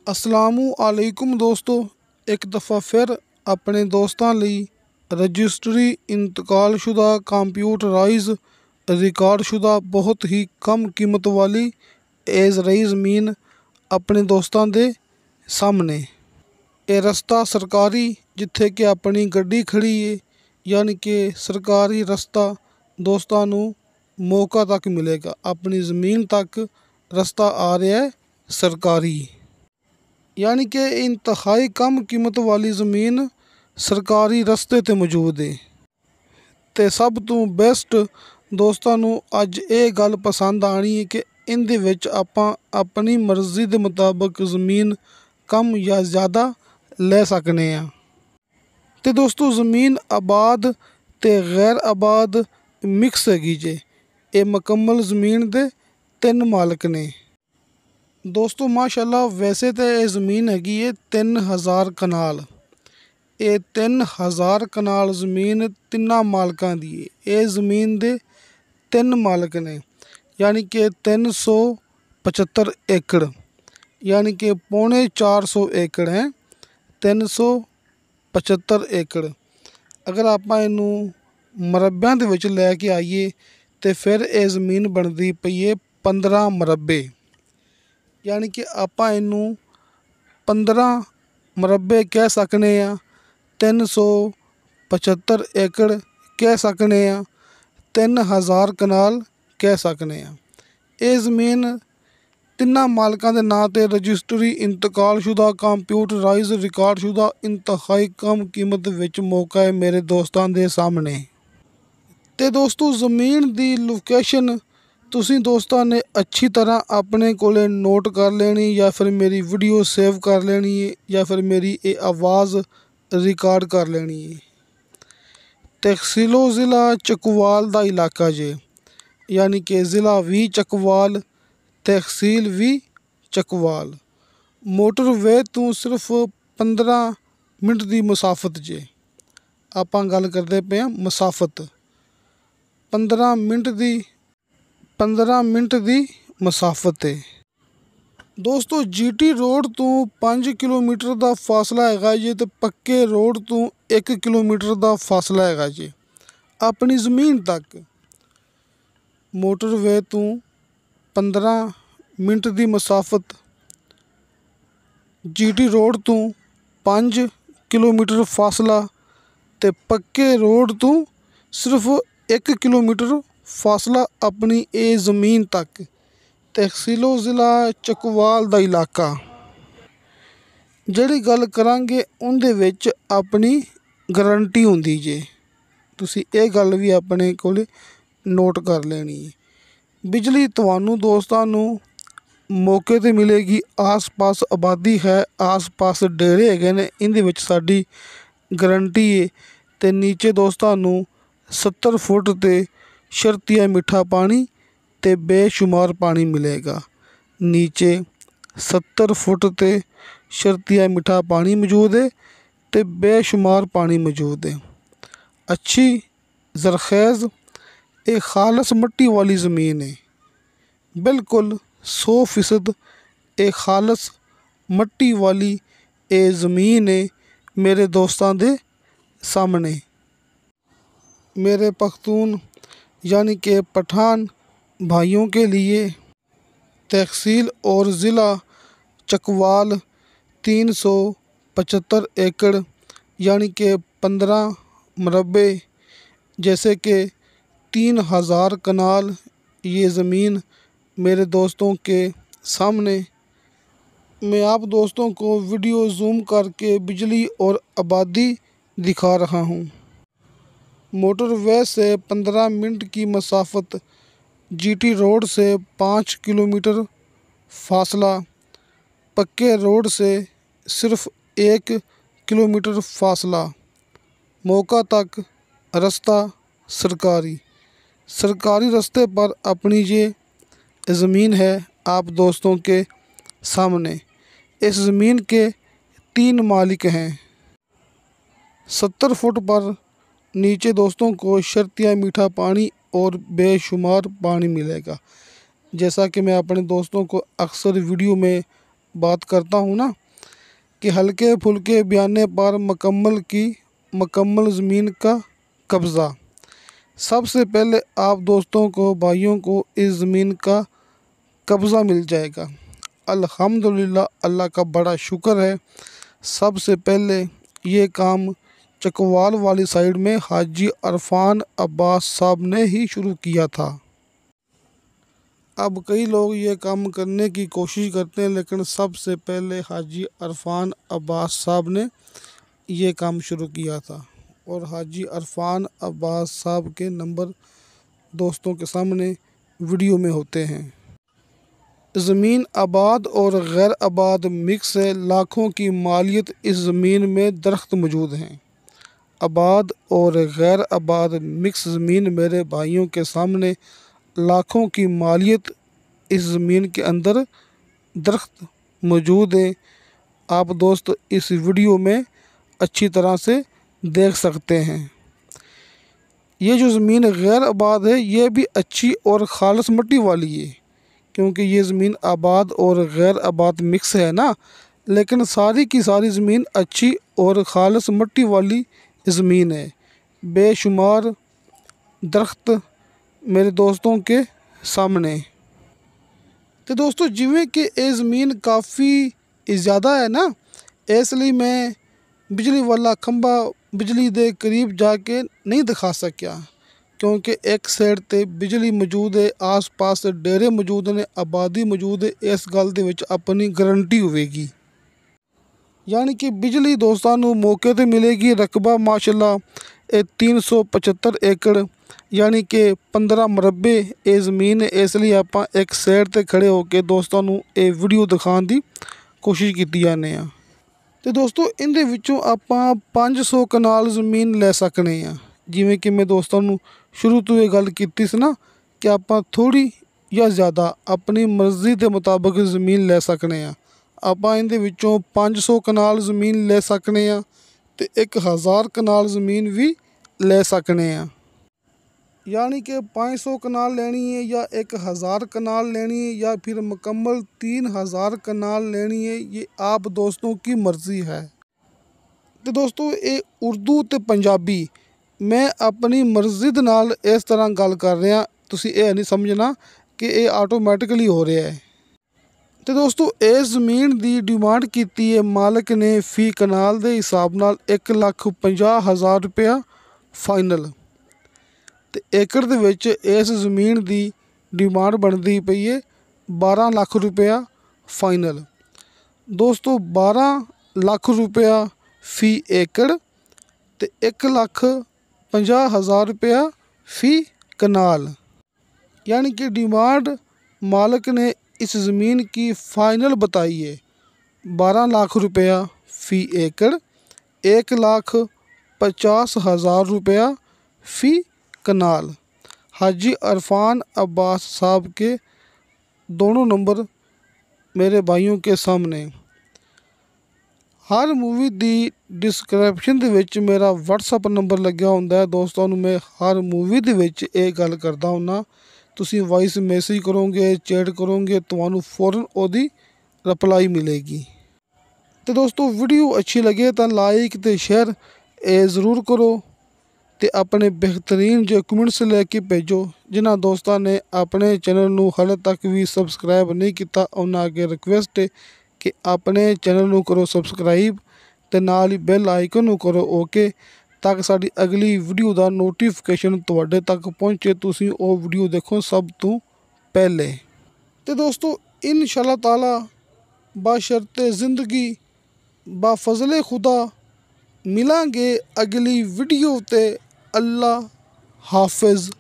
ਅਸਲਾਮੁ ਅਲੈकुम ਦੋਸਤੋ, ਇੱਕ ਦਫਾ ਫਿਰ ਆਪਣੇ ਦੋਸਤਾਂ ਲਈ ਰਜਿਸਟਰੀ ਇੰਤਕਾਲशुदा ਕੰਪਿਊਟਰਾਈਜ਼ ਰਿਕਾਰਡशुदा ਬਹੁਤ ਹੀ ਕਮ ਕੀਮਤ ਵਾਲੀ ਏਜ਼ਰਾਈ ਜ਼ਮੀਨ ਆਪਣੇ ਦੋਸਤਾਂ ਦੇ ਸਾਹਮਣੇ। ਇਹ ਰਸਤਾ ਸਰਕਾਰੀ ਜਿੱਥੇ ਕਿ ਆਪਣੀ ਗੱਡੀ ਖੜੀ ਏ, ਯਾਨੀ ਕਿ ਸਰਕਾਰੀ ਰਸਤਾ ਦੋਸਤਾਂ ਨੂੰ ਮੌਕਾ ਤੱਕ ਮਿਲੇਗਾ। ਆਪਣੀ ਜ਼ਮੀਨ ਤੱਕ ਰਸਤਾ ਆ ਰਿਹਾ ਹੈ ਸਰਕਾਰੀ, यानी कि इंतहाई कम कीमत वाली ज़मीन सरकारी रस्ते ते मौजूद है। तो सब तो बेस्ट दोस्तों नू अज ये गल पसंद आनी है कि इहदे विच आपां अपनी मर्जी के मुताबिक ज़मीन कम या ज़्यादा ले सकने आ। तो दोस्तों ज़मीन आबाद ते गैर आबाद मिक्स हैगी जे। ये मुकम्मल ज़मीन दे 3 मालक ने दोस्तों। माशाल्लाह वैसे तो ये ज़मीन हैगी है 3000 कनाल। ये 3000 कनाल ज़मीन 3 मालकां दी है। ये ज़मीन दे 3 मालक ने, यानी कि 375 एकड़, यानी कि 450 एकड़ है। 375 एकड़ अगर आप इनू मरब्बियां दे विच लैके आइए तो फिर ये ज़मीन बनती पई है 15 मरब्बे, यानी कि आप इनू 15 मरब्बे कह सकने आ। 375 एकड़ कह सकने आ, 3000 कनाल कह सकने आ। ये ज़मीन 3 मालकां दे नां ते रजिस्टरी इंतकालशुदा कंप्यूटराइज रिकार्डशुदा इंतहाई कम कीमत विच मौका है मेरे दोस्तां दे सामने। ते दोस्तों ज़मीन दी लोकेशन तुसीं दोस्तां ने अच्छी तरह अपने कोले नोट कर लेनी, या फिर मेरी वीडियो सेव कर लेनी है, या फिर मेरी ये आवाज़ रिकॉर्ड कर लेनी है। तहसीलो ज़िला चकवाल दा इलाका जे, यानी कि ज़िला भी चकवाल, तहसील भी चकवाल। मोटरवे तो सिर्फ 15 मिनट की मुसाफत जे। आपां गल करते पे हैं मुसाफत 15 मिनट की मुसाफत है दोस्तों। GT रोड तो 5 किलोमीटर का फासला है जी, तो पक्के रोड तो 1 किलोमीटर का फासला है जी अपनी ज़मीन तक। मोटरवे तो 15 मिनट की मुसाफत, GT रोड तो 5 किलोमीटर फासला, तो पक्के रोड तो सिर्फ 1 किलोमीटर फासला अपनी ये ज़मीन तक। तहसीलो ज़िला चकवाल दा इलाका जिहड़ी गल करांगे उहदे विच अपनी गारंटी हुंदी जे। तुसीं ये गल भी अपने कोल नोट कर लेनी है। बिजली तुहानू दोस्तां नू मौके ते मिलेगी। आस पास आबादी है, आस पास डेरे हैगे ने, इहदे विच साडी गारंटी है। ते नीचे दोस्तां नू 70 फुट ते शर्तिया मिठा पानी ते बेशुमार पानी मिलेगा। नीचे 70 फुट ते शर्तिया मिठा पानी मौजूद है, ते बेशुमार पानी मौजूद है। अच्छी ज़रख़ेज़ एक खालस मिट्टी वाली ज़मीन है, बिल्कुल 100% एक खालस मिट्टी वाली ये ज़मीन है मेरे दोस्तां दे सामने। मेरे पख्तून यानी कि पठान भाइयों के लिए तहसील और ज़िला चकवाल 375 एकड़, यानी कि 15 मरबे, जैसे कि 3000 कनाल ये ज़मीन मेरे दोस्तों के सामने। मैं आप दोस्तों को वीडियो ज़ूम करके बिजली और आबादी दिखा रहा हूँ। मोटरवे से 15 मिनट की मसाफत, GT रोड से 5 किलोमीटर फासला, पक्के रोड से सिर्फ 1 किलोमीटर फासला, मौका तक रास्ता सरकारी रास्ते पर अपनी ये ज़मीन है आप दोस्तों के सामने। इस ज़मीन के 3 मालिक हैं। 70 फुट पर नीचे दोस्तों को शर्तिया मीठा पानी और बेशुमार पानी मिलेगा। जैसा कि मैं अपने दोस्तों को अक्सर वीडियो में बात करता हूँ ना कि हल्के फुल्के बयाने पर मुकम्मल ज़मीन का कब्ज़ा। सबसे पहले आप दोस्तों को, भाइयों को इस ज़मीन का कब्ज़ा मिल जाएगा। अल्हम्दुलिल्लाह, अल्लाह का बड़ा शुक्र है। सबसे पहले ये काम चकवाल वाली साइड में हाजी अरफान अब्बास साहब ने ही शुरू किया था। अब कई लोग ये काम करने की कोशिश करते हैं, लेकिन सबसे पहले हाजी अरफान अब्बास साहब ने ये काम शुरू किया था। और हाजी अरफान अब्बास साहब के नंबर दोस्तों के सामने वीडियो में होते हैं। ज़मीन आबाद और गैर आबाद मिक्स है। लाखों की मालियत इस ज़मीन में दरख्त मौजूद हैं। आबाद और गैर आबाद मिक्स ज़मीन मेरे भाइयों के सामने लाखों की मालियत इस ज़मीन के अंदर दरख्त मौजूद है। आप दोस्त इस वीडियो में अच्छी तरह से देख सकते हैं। ये जो ज़मीन गैर आबाद है, ये भी अच्छी और खालिस मिट्टी वाली है, क्योंकि ये ज़मीन आबाद और गैर आबाद मिक्स है ना। लेकिन सारी की सारी ज़मीन अच्छी और खालिस मिट्टी वाली ज़मीन है। बेशुमार दरख्त मेरे दोस्तों के सामने। तो दोस्तों, जिमें कि ये ज़मीन काफ़ी ज़्यादा है ना, इसलिए मैं बिजली वाला खंबा बिजली दे करीब जाके नहीं दिखा सकिया, क्योंकि एक साइड ते बिजली मौजूद है, आस पास डेरे मौजूद ने, आबादी मौजूद है। इस गल दे विच अपनी गारंटी होवेगी, यानी कि बिजली दोस्तों नूं मौके ते मिलेगी। रकबा माशाल्लाह 375 एकड़ यानी कि 15 मरबे ये ज़मीन है। इसलिए आपां एक साइड ते खड़े होकर दोस्तों नूं ये वीडियो दिखाने की कोशिश की जाने आ। तो दोस्तों, इहदे विचों आपां 500 कनाल ज़मीन ले सकने आ। जिवें कि मैं दोस्तों नूं शुरू तो ये गल कीती सी ना कि आपां थोड़ी या ज़्यादा अपनी मर्ज़ी के मुताबिक ज़मीन ले सकने आ। आपां इहदे विचों 500 कनाल ज़मीन ले सकने आ ते 1000 कनाल ज़मीन भी ले सकने आ। यानी कि 500 कनाल लेनी है या 1000 कनाल लेनी है या फिर मुकम्मल 3000 कनाल लेनी है, ये आप दोस्तों की मर्ज़ी है। तो दोस्तों, ये उर्दू ते पंजाबी मैं अपनी मर्ज़ी दे नाल इस तरह गल कर रहा, तुसीं ये नहीं समझना कि ये ऑटोमैटिकली हो रहा है। तो दोस्तों, इस ज़मीन की डिमांड की है मालिक ने फ़ी कनाल के हिसाब नाल 1,50,000 रुपया फाइनल। तो एकड़ दे विच इस ज़मीन की डिमांड बनती पई है 12 लाख रुपया फाइनल। दोस्तों, 12 लाख रुपया फ़ी एकड़ ते 1,50,000 रुपया फ़ी कनाल, यानी कि डिमांड मालिक ने इस ज़मीन की फ़ाइनल बताई है 12 लाख रुपया फ़ी एकड़, 1,50,000 रुपया फ़ी कनाल। हाजी अरफान अब्बास साहब के दोनों नंबर मेरे भाइयों के सामने। हर मूवी की डिस्क्रिप्शन दे विच मेरा व्हाट्सअप नंबर लग्या हुंदा है। दोस्तों नूं मैं हर मूवी दे विच ये गल करदा हुन्ना, तुसीं वॉइस मैसेज करोगे, चैट करोगे, तुहानूं फौरन ओदी रिप्लाई मिलेगी। तो दोस्तों, वीडियो अच्छी लगे तो लाइक ते शेयर ज़रूर करो ते अपने बेहतरीन जो कमेंट्स लेके भेजो। जिन्हां दोस्तों ने अपने चैनल नूं हाले तक भी सबसक्राइब नहीं किया, उन्हां अगे रिक्वेस्ट है कि अपने चैनल नूं करो सबसक्राइब ते नाल ही बैल आइकन नूं करो ओके, ताकि साडी अगली वीडियो का नोटिफिकेशन तुहाडे तक पहुँचे, तुसीं वो वीडियो देखो सब तो पहले। तो दोस्तों, इंशाअल्लाह ताला बशर्ते ज़िंदगी बाफज़ले खुदा मिलांगे अगली वीडियो ते। अल्लाह हाफिज़।